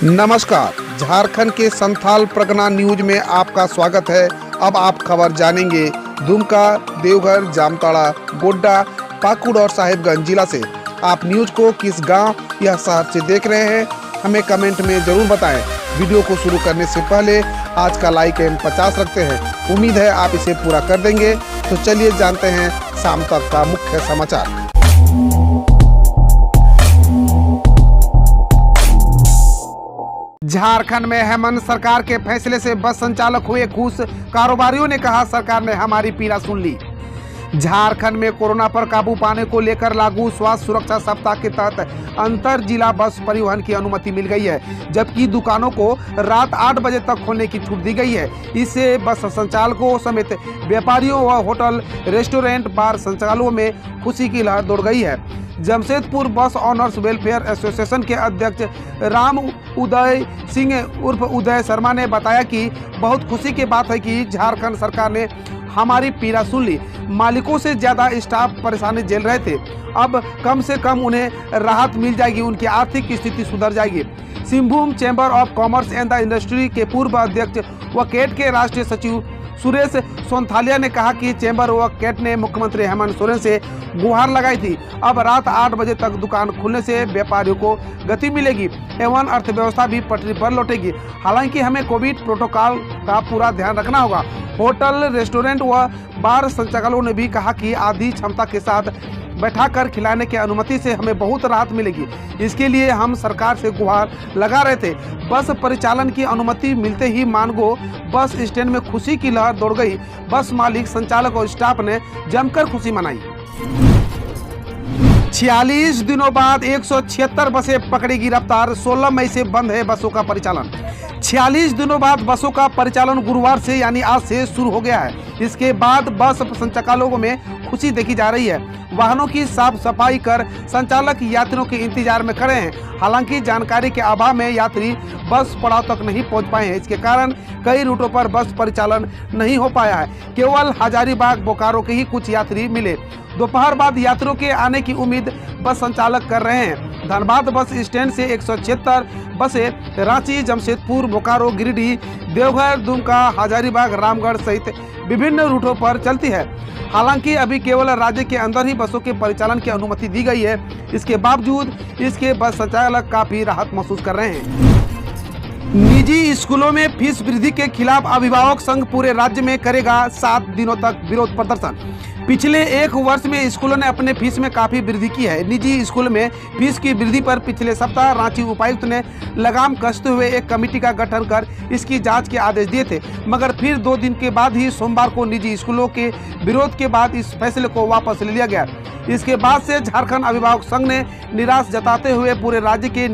नमस्कार, झारखंड के संथाल परगना न्यूज में आपका स्वागत है। अब आप खबर जानेंगे दुमका, देवघर, जामताड़ा, गोड्डा, पाकुड़ और साहिबगंज जिला से। आप न्यूज को किस गांव या शहर से देख रहे हैं, हमें कमेंट में जरूर बताएं। वीडियो को शुरू करने से पहले आज का लाइक एम 50 रखते हैं। उम्मीद है आप इसे पूरा कर देंगे। तो चलिए जानते हैं शाम तक का मुख्य समाचार। झारखंड में हेमंत सरकार के फैसले से बस संचालक हुए खुश। कारोबारियों ने कहा, सरकार ने हमारी पीड़ा सुन ली। झारखंड में कोरोना पर काबू पाने को लेकर लागू स्वास्थ्य सुरक्षा सप्ताह के तहत अंतर जिला बस परिवहन की अनुमति मिल गई है, जबकि दुकानों को रात 8 बजे तक खोलने की छूट दी गई है। इससे बस संचालकों समेत व्यापारियों व होटल, रेस्टोरेंट, बार संचालकों में खुशी की लहर दौड़ गई है। जमशेदपुर बस ऑनर्स वेलफेयर एसोसिएशन के अध्यक्ष राम उदय सिंह उर्फ उदय शर्मा ने बताया कि बहुत खुशी की बात है कि झारखंड सरकार ने हमारी पीड़ा सुन ली। मालिकों से ज़्यादा स्टाफ परेशानी झेल रहे थे, अब कम से कम उन्हें राहत मिल जाएगी, उनकी आर्थिक स्थिति सुधर जाएगी। Singhbhum chamber of commerce and the industry के पूर्व अध्यक्ष व कैट के राष्ट्रीय सचिव सुरेश सोनथालिया ने कहा कि चैम्बर व कैट ने मुख्यमंत्री हेमंत सोरेन से गुहार लगाई थी। अब रात 8 बजे तक दुकान खुलने से व्यापारियों को गति मिलेगी एवं अर्थव्यवस्था भी पटरी पर लौटेगी। हालांकि हमें कोविड प्रोटोकॉल का पूरा ध्यान रखना होगा। होटल, रेस्टोरेंट व बार संचालकों ने भी कहा कि आधी क्षमता के साथ बैठाकर खिलाने की अनुमति से हमें बहुत राहत मिलेगी। इसके लिए हम सरकार से गुहार लगा रहे थे। बस परिचालन की अनुमति मिलते ही मानगो बस स्टैंड में खुशी की लहर दौड़ गई। बस मालिक, संचालक और स्टाफ ने जमकर खुशी मनाई। 46 दिनों बाद 176 बसें पकड़ेगी रफ्तार। 16 मई से बंद है बसों का परिचालन। 46 दिनों बाद बसों का परिचालन गुरुवार से यानी आज से शुरू हो गया है। इसके बाद बस संचालकों में खुशी देखी जा रही है। वाहनों की साफ सफाई कर संचालक यात्रियों के इंतजार में खड़े हैं। हालांकि जानकारी के अभाव में यात्री बस पड़ाव तक नहीं पहुंच पाए हैं। इसके कारण कई रूटों पर बस परिचालन नहीं हो पाया है। केवल हजारीबाग, बोकारो के ही कुछ यात्री मिले। दोपहर बाद यात्रियों के आने की उम्मीद बस संचालक कर रहे हैं। धनबाद बस स्टैंड से 176 बसें रांची, जमशेदपुर, बोकारो, गिरिडीह, देवघर, दुमका, हजारीबाग, रामगढ़ सहित विभिन्न रूटों पर चलती है। हालांकि अभी केवल राज्य के अंदर ही बसों के परिचालन की अनुमति दी गई है। इसके बावजूद इसके बस संचालक काफी राहत महसूस कर रहे हैं। निजी स्कूलों में फीस वृद्धि के खिलाफ अभिभावक संघ पूरे राज्य में करेगा 7 दिनों तक विरोध प्रदर्शन। पिछले 1 वर्ष में स्कूलों ने अपने फीस में काफी वृद्धि की है। निजी स्कूल में फीस की वृद्धि पर पिछले सप्ताह रांची उपायुक्त ने लगाम कसते हुए एक कमेटी का गठन कर इसकी जांच के आदेश दिए थे, मगर फिर 2 दिन के बाद ही सोमवार को निजी स्कूलों के विरोध के बाद इस फैसले को वापस ले लिया गया। इसके बाद से झारखंड अभिभावक संघ ने निराश जताते हुए पूरे राज्य के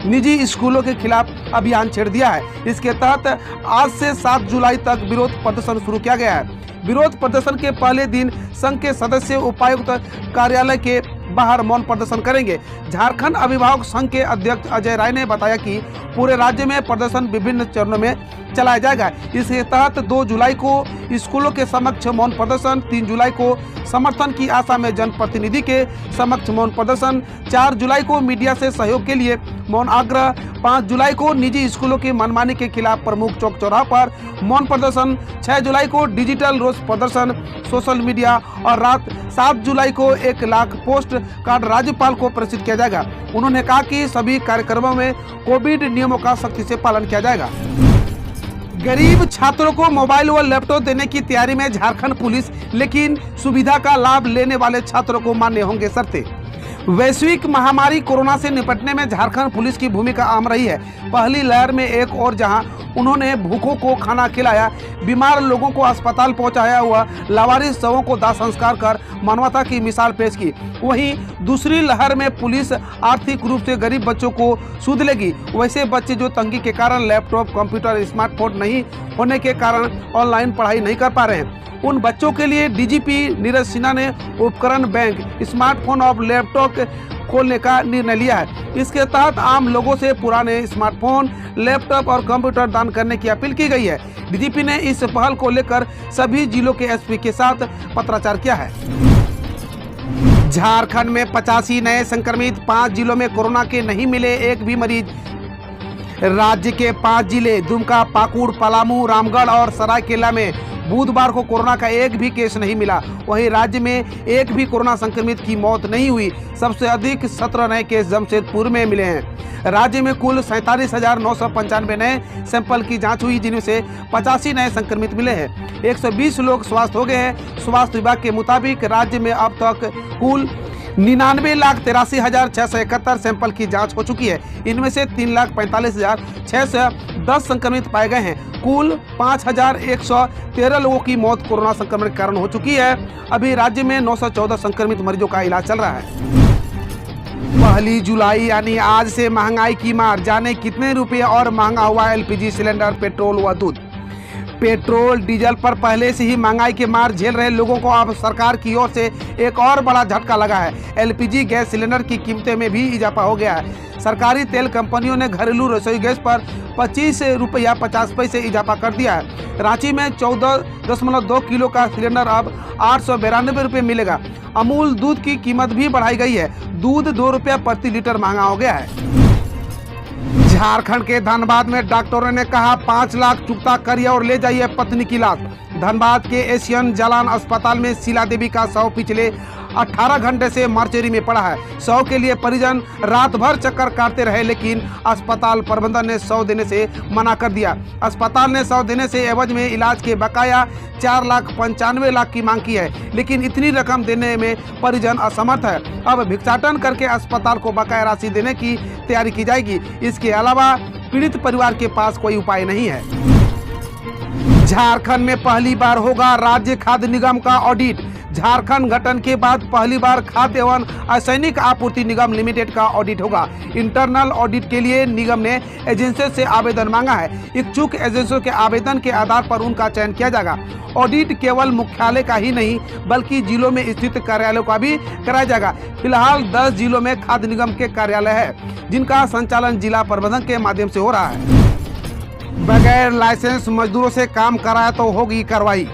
निजी स्कूलों के खिलाफ अभियान छेड़ दिया है। इसके तहत आज से 7 जुलाई तक विरोध प्रदर्शन शुरू किया गया है। विरोध प्रदर्शन के पहले दिन संघ के सदस्य उपायुक्त कार्यालय के बाहर मौन प्रदर्शन करेंगे। झारखंड अभिभावक संघ के अध्यक्ष अजय राय ने बताया कि पूरे राज्य में प्रदर्शन विभिन्न चरणों में चलाया जाएगा। इसके तहत 2 जुलाई को स्कूलों के समक्ष मौन प्रदर्शन, 3 जुलाई को समर्थन की आशा में जनप्रतिनिधि के समक्ष मौन प्रदर्शन, 4 जुलाई को मीडिया से सहयोग के लिए मौन आग्रह, 5 जुलाई को निजी स्कूलों की मनमानी के खिलाफ प्रमुख चौक चौराहा पर मौन प्रदर्शन, 6 जुलाई को डिजिटल रोष प्रदर्शन सोशल मीडिया और रात 7 जुलाई को 1 लाख पोस्ट कार्ड राज्यपाल को प्रेषित किया जाएगा। उन्होंने कहा कि सभी कार्यक्रमों में कोविड नियमों का सख्ती से पालन किया जाएगा। गरीब छात्रों को मोबाइल व लैपटॉप देने की तैयारी में झारखंड पुलिस, लेकिन सुविधा का लाभ लेने वाले छात्रों को मान्य होंगे शर्तें। वैश्विक महामारी कोरोना से निपटने में झारखंड पुलिस की भूमिका अहम रही है। पहली लहर में एक और जहां उन्होंने भूखों को खाना खिलाया, बीमार लोगों को अस्पताल पहुंचाया हुआ, लावारिस शवों को दाह संस्कार कर मानवता की मिसाल पेश की, वहीं दूसरी लहर में पुलिस आर्थिक रूप से गरीब बच्चों को सुध लेगी। वैसे बच्चे जो तंगी के कारण लैपटॉप, कंप्यूटर, स्मार्टफोन नहीं होने के कारण ऑनलाइन पढ़ाई नहीं कर पा रहे हैं, उन बच्चों के लिए डीजीपी नीरज सिन्हा ने उपकरण बैंक, स्मार्टफोन और लैपटॉप खोलने का निर्णय लिया है। इसके तहत आम लोगों से पुराने स्मार्टफोन, लैपटॉप और कंप्यूटर दान करने की अपील की गई है। डीजीपी ने इस पहल को लेकर सभी जिलों के एसपी के साथ पत्राचार किया है। झारखंड में 85 नए संक्रमित, 5 जिलों में कोरोना के नहीं मिले एक भी मरीज। राज्य के 5 जिले दुमका, पाकुड़, पलामू, रामगढ़ और सरायकेला में बुधवार को कोरोना का एक भी केस नहीं मिला। वहीं राज्य में एक भी कोरोना संक्रमित की मौत नहीं हुई। सबसे अधिक 17 नए केस जमशेदपुर में मिले हैं। राज्य में कुल 47,995 नए सैंपल की जांच हुई, जिनमें से 85 नए संक्रमित मिले हैं। 120 लोग स्वस्थ हो गए हैं। स्वास्थ्य विभाग के मुताबिक राज्य में अब तक कुल 99,83,671 सैंपल की जांच हो चुकी है। इनमें से 3,45,610 संक्रमित पाए गए हैं। कुल 5,113 लोगों की मौत कोरोना संक्रमण के कारण हो चुकी है। अभी राज्य में 914 संक्रमित मरीजों का इलाज चल रहा है। 1 जुलाई यानी आज से महंगाई की मार, जाने कितने रुपए और महंगा हुआ एलपीजी सिलेंडर, पेट्रोल व दूध। पेट्रोल डीजल पर पहले से ही महंगाई के मार झेल रहे लोगों को अब सरकार की ओर से एक और बड़ा झटका लगा है। एलपीजी गैस सिलेंडर की कीमतें में भी इजाफा हो गया है। सरकारी तेल कंपनियों ने घरेलू रसोई गैस पर 25 रुपया 50 पैसे इजाफा कर दिया है। रांची में 14.2 किलो का सिलेंडर अब 892 रुपये मिलेगा। अमूल दूध की कीमत भी बढ़ाई गई है। दूध 2 रुपया प्रति लीटर महंगा हो गया है। झारखंड के धनबाद में डॉक्टरों ने कहा 5 लाख चुकता करिए और ले जाइए पत्नी की लाश। धनबाद के एशियन जालान अस्पताल में शीला देवी का शव पिछले 18 घंटे से मार्चरी में पड़ा है। शव के लिए परिजन रात भर चक्कर काटते रहे, लेकिन अस्पताल प्रबंधन ने शव देने से मना कर दिया। अस्पताल ने शव देने से एवज में इलाज के बकाया 4,95,00,000 की मांग की है, लेकिन इतनी रकम देने में परिजन असमर्थ है। अब भिक्षाटन करके अस्पताल को बकाया राशि देने की तैयारी की जाएगी। इसके अलावा पीड़ित परिवार के पास कोई उपाय नहीं है। झारखंड में पहली बार होगा राज्य खाद्य निगम का ऑडिट। झारखंड गठन के बाद पहली बार खाद्य एवं असैनिक आपूर्ति निगम लिमिटेड का ऑडिट होगा। इंटरनल ऑडिट के लिए निगम ने एजेंसियों से आवेदन मांगा है। इच्छुक एजेंसियों के आवेदन के आधार पर उनका चयन किया जाएगा। ऑडिट केवल मुख्यालय का ही नहीं बल्कि जिलों में स्थित कार्यालयों का भी कराया जाएगा। फिलहाल 10 जिलों में खाद्य निगम के कार्यालय है, जिनका संचालन जिला प्रबंधन के माध्यम से हो रहा है। बगैर लाइसेंस मजदूरों से काम कराया तो होगी कार्रवाई।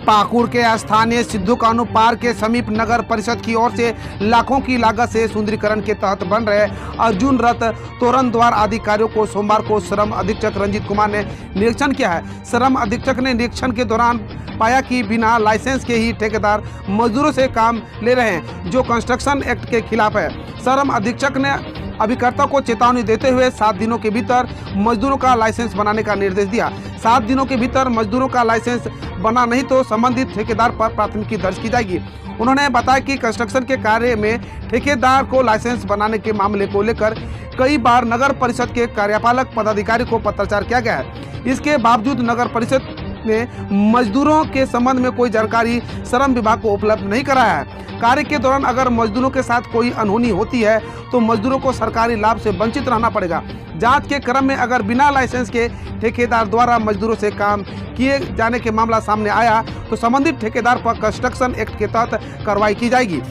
पाकुड़ के स्थानीय सिद्धू कानू पार्क के समीप नगर परिषद की ओर से लाखों की लागत से सुंदरीकरण के तहत बन रहे अर्जुन रथ तोरण द्वार आदि कार्यों को सोमवार को श्रम अधीक्षक रंजीत कुमार ने निरीक्षण किया है। श्रम अधीक्षक ने निरीक्षण के दौरान पाया कि बिना लाइसेंस के ही ठेकेदार मजदूरों से काम ले रहे हैं, जो कंस्ट्रक्शन एक्ट के खिलाफ है। श्रम अधीक्षक ने अभिकर्ता को चेतावनी देते हुए 7 दिनों के भीतर मजदूरों का लाइसेंस बनाने का निर्देश दिया। 7 दिनों के भीतर मजदूरों का लाइसेंस बना नहीं तो संबंधित ठेकेदार पर प्राथमिकी दर्ज की जाएगी। उन्होंने बताया कि कंस्ट्रक्शन के कार्य में ठेकेदार को लाइसेंस बनाने के मामले को लेकर कई बार नगर परिषद के कार्यपालक पदाधिकारी को पत्राचार किया गया है। इसके बावजूद नगर परिषद ने मजदूरों के संबंध में कोई जानकारी श्रम विभाग को उपलब्ध नहीं कराया है। कार्य के दौरान अगर मजदूरों के साथ कोई अनहोनी होती है तो मजदूरों को सरकारी लाभ से वंचित रहना पड़ेगा। जांच के क्रम में अगर बिना लाइसेंस के ठेकेदार द्वारा मजदूरों से काम किए जाने के मामला सामने आया तो संबंधित ठेकेदार पर कंस्ट्रक्शन एक्ट के तहत कार्रवाई की जाएगी।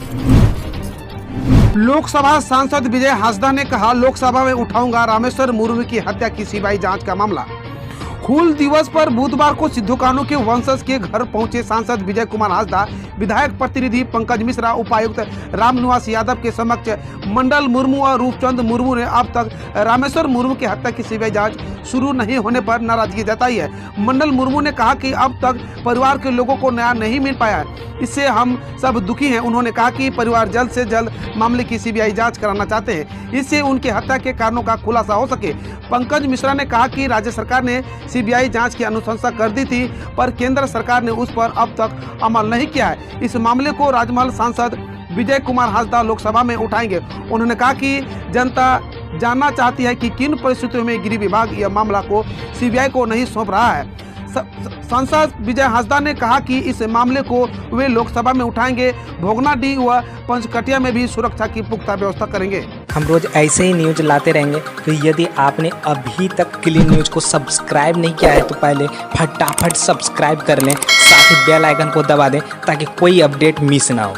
लोकसभा सांसद विजय हांसदा ने कहा, लोकसभा में उठाऊंगा रामेश्वर मुर्मू की हत्या की सीबीआई जांच का मामला। हूल दिवस पर बुधवार को सिद्धू कानू के वंशज के घर पहुंचे सांसद विजय कुमार हांसदा विधायक प्रतिनिधि पंकज मिश्रा, उपायुक्त रामनिवास यादव के समक्ष मंडल मुर्मू और रूपचंद मुर्मू ने अब तक रामेश्वर मुर्मू की हत्या की सीबीआई जांच शुरू नहीं होने पर नाराजगी जताई है। मंडल मुर्मू ने कहा कि अब तक परिवार के लोगों को न्याय नहीं मिल पाया है, इससे हम सब दुखी हैं। उन्होंने कहा कि परिवार जल्द से जल्द मामले की सीबीआई जांच कराना चाहते हैं, इससे उनकी हत्या के कारणों का खुलासा हो सके। पंकज मिश्रा ने कहा कि राज्य सरकार ने सीबीआई जांच की अनुशंसा कर दी थी, पर केंद्र सरकार ने उस पर अब तक अमल नहीं किया है। इस मामले को राजमहल सांसद विजय कुमार हांसदा लोकसभा में उठाएंगे। उन्होंने कहा कि जनता जानना चाहती है कि किन परिस्थितियों में गृह विभाग यह मामला को सीबीआई को नहीं सौंप रहा है। सांसद विजय हांसदा ने कहा कि इस मामले को वे लोकसभा में उठाएंगे। भोगनाडीह व पंचकटिया में भी सुरक्षा की पुख्ता व्यवस्था करेंगे। हम रोज ऐसे ही न्यूज लाते रहेंगे, तो यदि आपने अभी तक क्लीन न्यूज को सब्सक्राइब नहीं किया है तो पहले फटाफट सब्सक्राइब कर लें, साथ ही बेल आइकन को दबा दें ताकि कोई अपडेट मिस ना हो।